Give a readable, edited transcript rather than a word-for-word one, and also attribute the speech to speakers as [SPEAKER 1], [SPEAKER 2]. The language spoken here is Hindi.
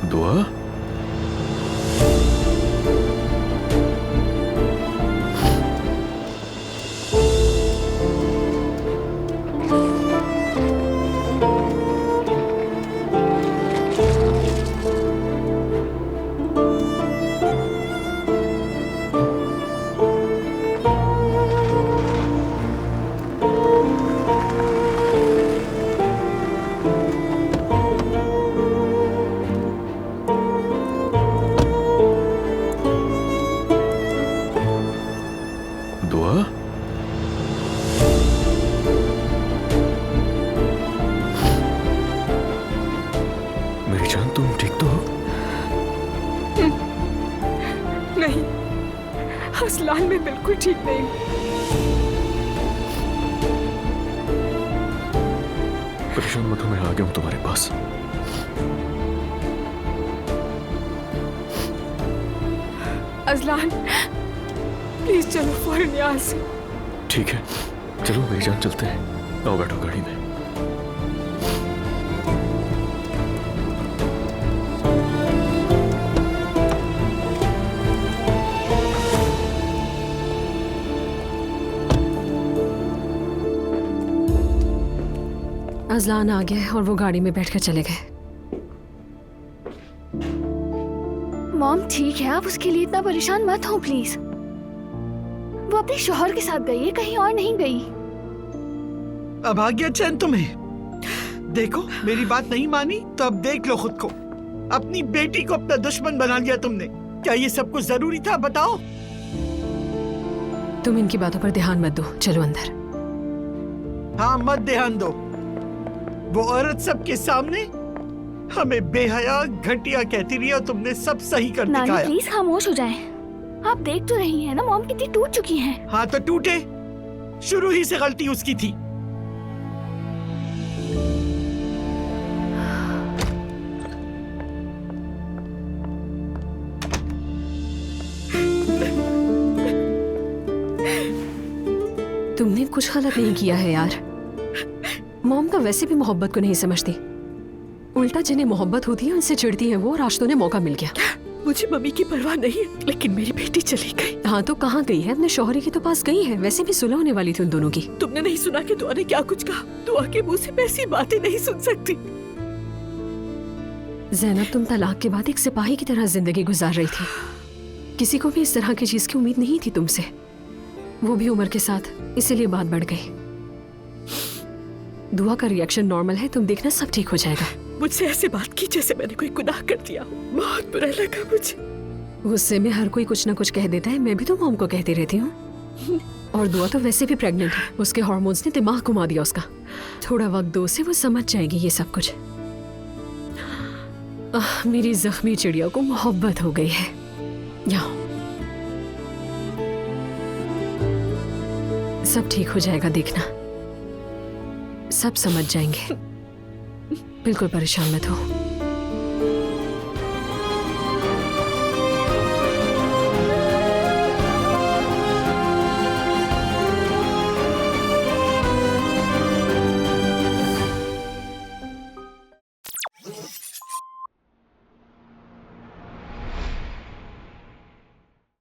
[SPEAKER 1] दुआ? दुआ? मेरी जान, तुम ठीक तो हो?
[SPEAKER 2] नहीं, असलान में बिल्कुल ठीक नहीं।
[SPEAKER 1] परेशान मत हो, मैं आ गया हूं तुम्हारे पास।
[SPEAKER 2] अजलान, प्लीज चलो फौरन यहाँ से।
[SPEAKER 1] ठीक है, चलो मेरी जान, चलते हैं। आओ बैठो गाड़ी में।
[SPEAKER 3] अजलान आ गया और वो गाड़ी में बैठकर चले गए।
[SPEAKER 4] मॉम ठीक है, आप उसके लिए इतना परेशान मत हो प्लीज। वो अपने शौहर के साथ गई है, कहीं और नहीं गई।
[SPEAKER 5] अब आ गया चैन तुम्हें? देखो, मेरी बात नहीं मानी तो अब देख लो खुद को। अपनी बेटी को अपना दुश्मन बना लिया तुमने। क्या ये सब कुछ जरूरी था, बताओ?
[SPEAKER 3] तुम इनकी बातों पर ध्यान मत दो, चलो अंदर।
[SPEAKER 5] हाँ, मत ध्यान दो। वो औरत सबके सामने हमें बेहया घटिया कहती रही और तुमने सब सही कर
[SPEAKER 4] नानी
[SPEAKER 5] दिखाया।
[SPEAKER 4] प्लीज खामोश हो जाएं। आप देख तो रही हैं ना, मॉम कितनी टूट चुकी हैं।
[SPEAKER 5] हाँ तो टूटे, शुरू ही से गलती उसकी थी।
[SPEAKER 3] तुमने कुछ गलत नहीं किया है यार। मॉम का वैसे भी मोहब्बत को नहीं समझती, उल्टा जिन्हें मोहब्बत होती है उनसे चिढ़ती है वो, और आज तो उन्हें मौका मिल गया।
[SPEAKER 2] मुझे मम्मी की परवाह नहीं है, लेकिन मेरी बेटी चली गई।
[SPEAKER 3] हाँ तो कहाँ गई है? अपने शौहरी के तो पास गई है। वैसे भी सुलह होने वाली थी उन दोनों की।
[SPEAKER 2] तुमने नहीं सुना कि दुआ ने क्या कुछ कहा? दुआ के मुंह से मैं ऐसी बातें नहीं सुन सकती।
[SPEAKER 3] ज़ैनब, तुम तलाक के बाद एक सिपाही की तरह जिंदगी गुजार रही थी। किसी को भी इस तरह की चीज की उम्मीद नहीं थी तुमसे, वो भी उम्र के साथ, इसीलिए बात बढ़ गई। दुआ का रिएक्शन नॉर्मल है, तुम देखना सब ठीक हो जाएगा।
[SPEAKER 2] मुझसे ऐसे बात की जैसे मैंने कोई गुनाह कर दिया हो। बहुत बुरा लगा मुझे।
[SPEAKER 3] गुस्से में हर कोई कुछ ना कुछ कह देता है, मैं भी तो मॉम को कहती रहती हूँ। और दुआ तो वैसे भी प्रेग्नेंट है, उसके हार्मोन्स ने दिमाग घुमा दिया उसका। थोड़ा वक्त दो उसे, वो समझ जाएगी ये सब कुछ। मेरी जख्मी चिड़िया को मोहब्बत हो गई है। यहाँ सब ठीक हो जाएगा, देखना सब समझ जाएंगे। बिल्कुल परेशान मत हो।